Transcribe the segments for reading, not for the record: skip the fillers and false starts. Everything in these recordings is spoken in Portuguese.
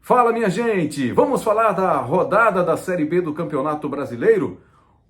Fala, minha gente! Vamos falar da rodada da Série B do Campeonato Brasileiro?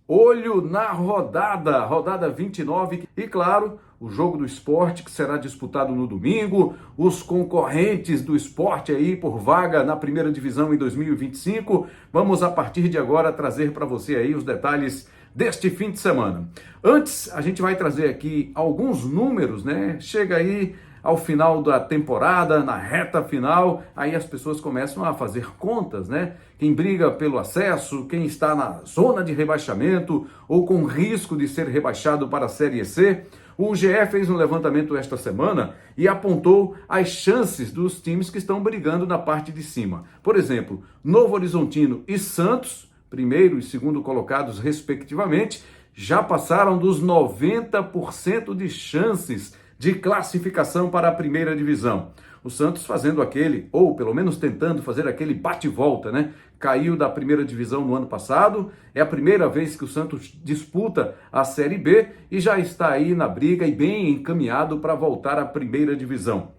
Olho na rodada 29 e, claro, o jogo do Sport que será disputado no domingo, os concorrentes do Sport aí por vaga na primeira divisão em 2025. Vamos, a partir de agora, trazer para você aí os detalhes deste fim de semana. Antes, a gente vai trazer aqui alguns números, né? Chega aí ao final da temporada, na reta final, aí as pessoas começam a fazer contas, né? Quem briga pelo acesso, quem está na zona de rebaixamento ou com risco de ser rebaixado para a Série C. O GE fez um levantamento esta semana e apontou as chances dos times que estão brigando na parte de cima. Por exemplo, Novo Horizontino e Santos, primeiro e segundo colocados respectivamente, já passaram dos 90% de chances de classificação para a primeira divisão. O Santos fazendo aquele, ou pelo menos tentando fazer aquele bate-volta, né? Caiu da primeira divisão no ano passado, é a primeira vez que o Santos disputa a Série B e já está aí na briga e bem encaminhado para voltar à primeira divisão.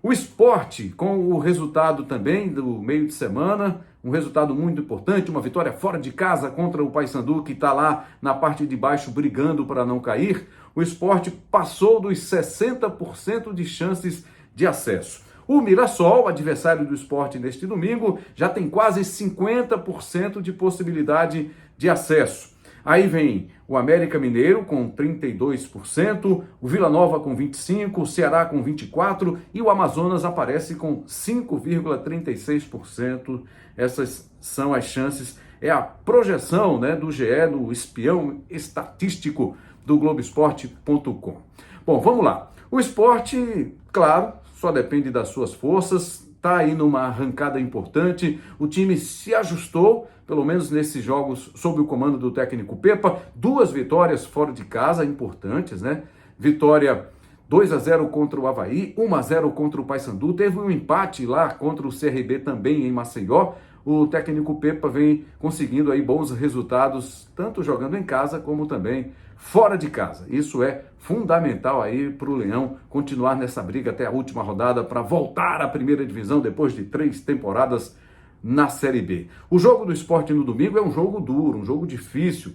O Sport, com o resultado também do meio de semana, um resultado muito importante, uma vitória fora de casa contra o Paysandu, que está lá na parte de baixo brigando para não cair. O Sport passou dos 60% de chances de acesso. O Mirassol, adversário do Sport neste domingo, já tem quase 50% de possibilidade de acesso. Aí vem o América Mineiro com 32%, o Vila Nova com 25%, o Ceará com 24% e o Amazonas aparece com 5,36%. Essas são as chances, é a projeção, né, do GE, do espião estatístico do Globoesporte.com. Bom, vamos lá. O Sport, claro, só depende das suas forças, está aí numa arrancada importante, o time se ajustou, pelo menos nesses jogos sob o comando do técnico Pepa, 2 vitórias fora de casa importantes, né? Vitória 2-0 contra o Avaí, 1-0 contra o Paysandu, teve um empate lá contra o CRB também em Maceió. O técnico Pepa vem conseguindo aí bons resultados, tanto jogando em casa como também fora de casa. Isso é fundamental aí para o Leão continuar nessa briga até a última rodada para voltar à primeira divisão depois de 3 temporadas na Série B. O jogo do Sport no domingo é um jogo duro, um jogo difícil.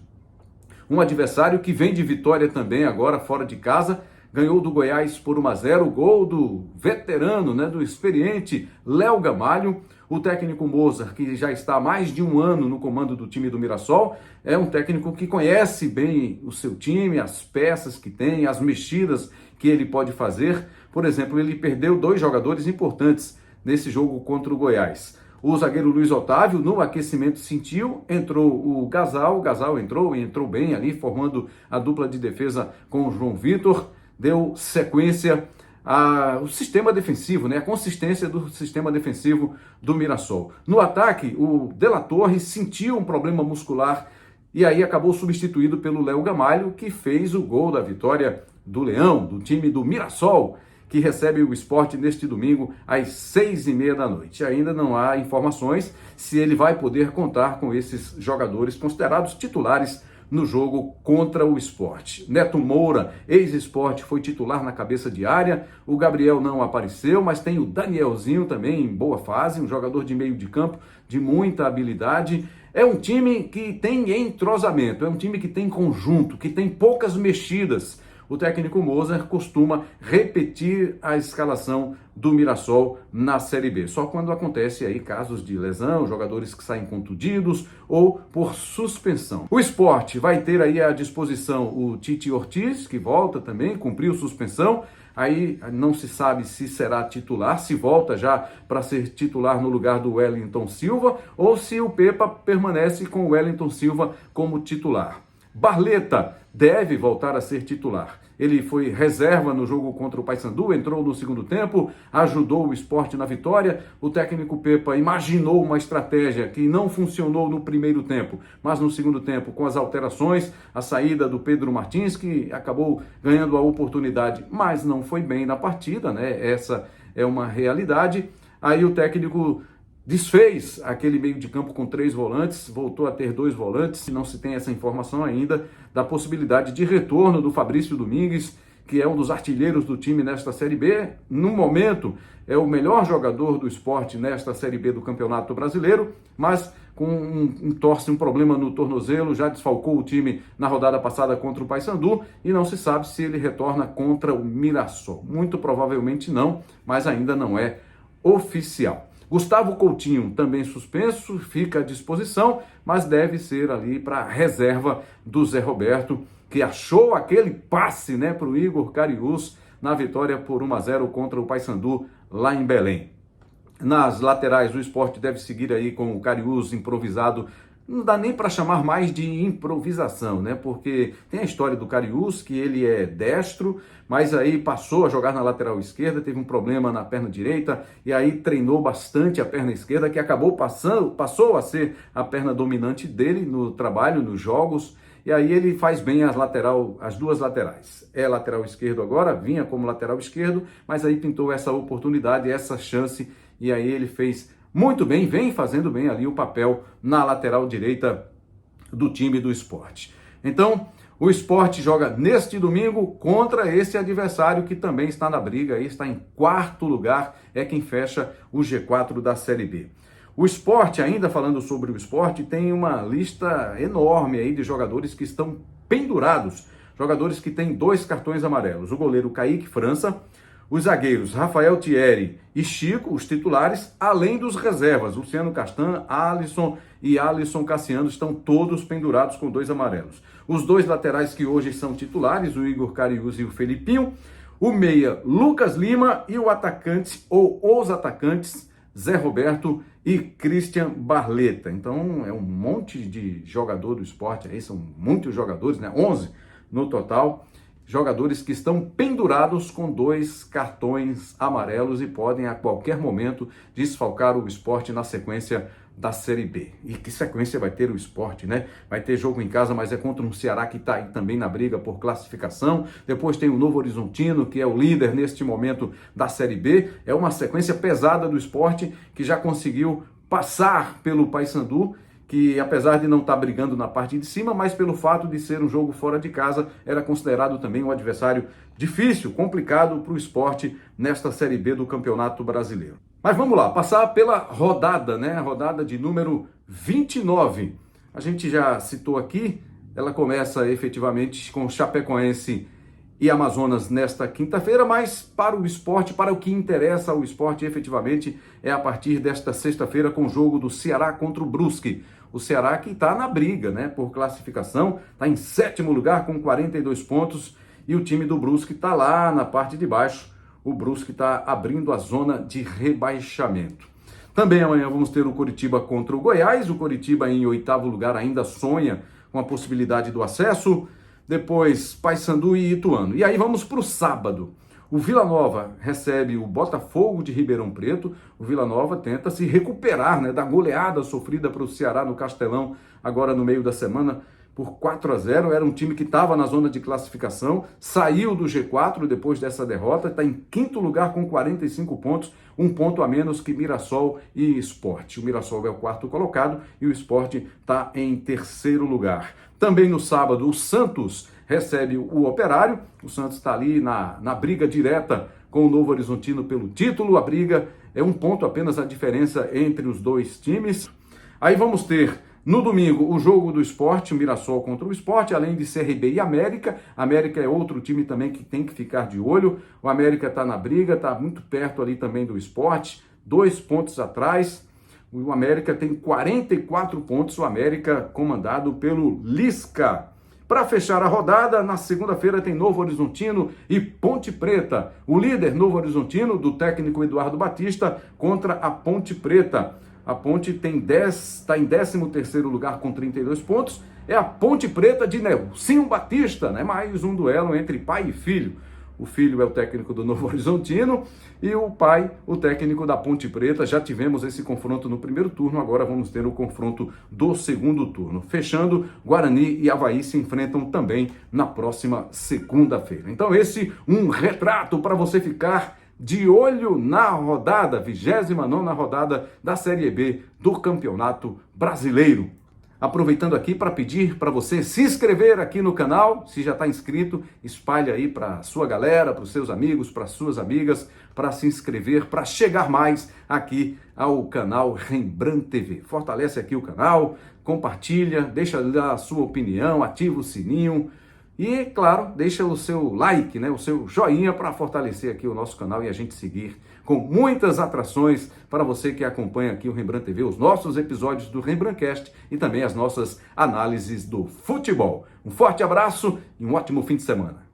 Um adversário que vem de vitória também agora fora de casa, ganhou do Goiás por 1-0, gol do veterano, né, do experiente Léo Gamalho. O técnico Mozart, que já está há mais de um ano no comando do time do Mirassol, é um técnico que conhece bem o seu time, as peças que tem, as mexidas que ele pode fazer. Por exemplo, ele perdeu 2 jogadores importantes nesse jogo contra o Goiás. O zagueiro Luiz Otávio, no aquecimento, sentiu, entrou o Gasal entrou e entrou bem ali, formando a dupla de defesa com o João Vitor, deu sequência ao sistema defensivo, né? A consistência do sistema defensivo do Mirassol. No ataque, o De La Torre sentiu um problema muscular e aí acabou substituído pelo Léo Gamalho, que fez o gol da vitória do Leão, do time do Mirassol, que recebe o Sport neste domingo às 6h30 da noite. Ainda não há informações se ele vai poder contar com esses jogadores considerados titulares no jogo contra o Sport. Neto Moura, ex-Sport, foi titular na cabeça de área. O Gabriel não apareceu, mas tem o Danielzinho também em boa fase, um jogador de meio de campo de muita habilidade. É um time que tem entrosamento, é um time que tem conjunto, que tem poucas mexidas. O técnico Mozart costuma repetir a escalação do Mirassol na Série B. Só quando acontece aí casos de lesão, jogadores que saem contundidos ou por suspensão. O Sport vai ter aí à disposição o Tite Ortiz, que volta também, cumpriu suspensão. Aí não se sabe se será titular, se volta já para ser titular no lugar do Wellington Silva ou se o Pepa permanece com o Wellington Silva como titular. Barleta deve voltar a ser titular. Ele foi reserva no jogo contra o Paysandu, entrou no segundo tempo, ajudou o Sport na vitória. O técnico Pepa imaginou uma estratégia que não funcionou no primeiro tempo, mas no segundo tempo, com as alterações, a saída do Pedro Martins, que acabou ganhando a oportunidade, mas não foi bem na partida, né? Essa é uma realidade. Aí o técnico desfez aquele meio de campo com 3 volantes, voltou a ter 2 volantes, não se tem essa informação ainda da possibilidade de retorno do Fabrício Domingues, que é um dos artilheiros do time nesta Série B, no momento é o melhor jogador do Sport nesta Série B do Campeonato Brasileiro, mas com um problema no tornozelo, já desfalcou o time na rodada passada contra o Paysandu e não se sabe se ele retorna contra o Mirassol. Muito provavelmente não, mas ainda não é oficial. Gustavo Coutinho também suspenso, fica à disposição, mas deve ser ali para a reserva do Zé Roberto, que achou aquele passe, né, para o Igor Cariús na vitória por 1-0 contra o Paysandu lá em Belém. Nas laterais, o Sport deve seguir aí com o Cariús improvisado. Não dá nem para chamar mais de improvisação, né? Porque tem a história do Cariús, que ele é destro, mas aí passou a jogar na lateral esquerda, teve um problema na perna direita, e aí treinou bastante a perna esquerda, que passou a ser a perna dominante dele no trabalho, nos jogos, e aí ele faz bem as duas laterais. É lateral esquerdo agora, vinha como lateral esquerdo, mas aí pintou essa oportunidade, essa chance, e aí ele fez muito bem, vem fazendo bem ali o papel na lateral direita do time do Sport. Então, o Sport joga neste domingo contra esse adversário que também está na briga, aí está em quarto lugar, é quem fecha o G4 da Série B. O Sport, ainda falando sobre o Sport, tem uma lista enorme aí de jogadores que estão pendurados, jogadores que têm 2 cartões amarelos. O goleiro Kaique França, os zagueiros Rafael Thierry e Chico, os titulares, além dos reservas, Luciano Castan, Alisson e Alisson Cassiano, estão todos pendurados com 2 amarelos. Os 2 laterais que hoje são titulares, o Igor Cariús e o Felipinho, o meia Lucas Lima e o atacante, ou os atacantes, Zé Roberto e Christian Barleta. Então é um monte de jogador do Sport aí, são muitos jogadores, né? 11 no total. Jogadores que estão pendurados com 2 cartões amarelos e podem a qualquer momento desfalcar o Sport na sequência da Série B. E que sequência vai ter o Sport, né? Vai ter jogo em casa, mas é contra um Ceará que está aí também na briga por classificação. Depois tem o Novo Horizontino, que é o líder neste momento da Série B. É uma sequência pesada do Sport, que já conseguiu passar pelo Paysandu, que apesar de não estar brigando na parte de cima, mas pelo fato de ser um jogo fora de casa, era considerado também um adversário difícil, complicado para o Sport nesta Série B do Campeonato Brasileiro. Mas vamos lá, passar pela rodada, né? A rodada de número 29. A gente já citou aqui, ela começa efetivamente com Chapecoense e Amazonas nesta quinta-feira, mas para o Sport, para o que interessa ao Sport efetivamente, é a partir desta sexta-feira com o jogo do Ceará contra o Brusque. O Ceará que está na briga, né, por classificação, está em 7º lugar com 42 pontos e o time do Brusque está lá na parte de baixo. O Brusque está abrindo a zona de rebaixamento. Também amanhã vamos ter o Coritiba contra o Goiás. O Coritiba em 8º lugar ainda sonha com a possibilidade do acesso. Depois Paysandu e Ituano. E aí vamos para o sábado. O Vila Nova recebe o Botafogo de Ribeirão Preto. O Vila Nova tenta se recuperar, né, da goleada sofrida para o Ceará no Castelão agora no meio da semana por 4-0. Era um time que estava na zona de classificação, saiu do G4 depois dessa derrota, está em 5º lugar com 45 pontos, 1 ponto a menos que Mirassol e Sport. O Mirassol é o 4º colocado e o Sport está em 3º lugar. Também no sábado, o Santos recebe o Operário. O Santos está ali na briga direta com o Novo Horizontino pelo título. A briga é 1 ponto apenas a diferença entre os 2 times. Aí vamos ter no domingo o jogo do Sport, o Mirassol contra o Sport, além de CRB e América. América é outro time também que tem que ficar de olho. O América está na briga, está muito perto ali também do Sport, 2 pontos atrás. O América tem 44 pontos, o América comandado pelo Lisca. Para fechar a rodada, na segunda-feira tem Novo Horizontino e Ponte Preta. O líder Novo Horizontino, do técnico Eduardo Batista, contra a Ponte Preta. A Ponte está em 13º lugar com 32 pontos. É a Ponte Preta de Nelsinho Batista, né? Mais um duelo entre pai e filho. O filho é o técnico do Novo Horizontino e o pai, o técnico da Ponte Preta. Já tivemos esse confronto no primeiro turno, agora vamos ter o confronto do segundo turno. Fechando, Guarani e Avaí se enfrentam também na próxima segunda-feira. Então esse um retrato para você ficar de olho na rodada, 29ª rodada da Série B do Campeonato Brasileiro. aproveitando aqui para pedir para você se inscrever aqui no canal. Se já está inscrito, espalhe aí para sua galera, para os seus amigos, para suas amigas, para se inscrever, para chegar mais aqui ao canal Rembrandt TV. Fortalece aqui o canal, compartilha, deixa lá a sua opinião, ativa o sininho e, claro, deixa o seu like, né, o seu joinha para fortalecer aqui o nosso canal e a gente seguir com muitas atrações para você que acompanha aqui o Rembrandt TV, os nossos episódios do Rembrandtcast e também as nossas análises do futebol. Um forte abraço e um ótimo fim de semana.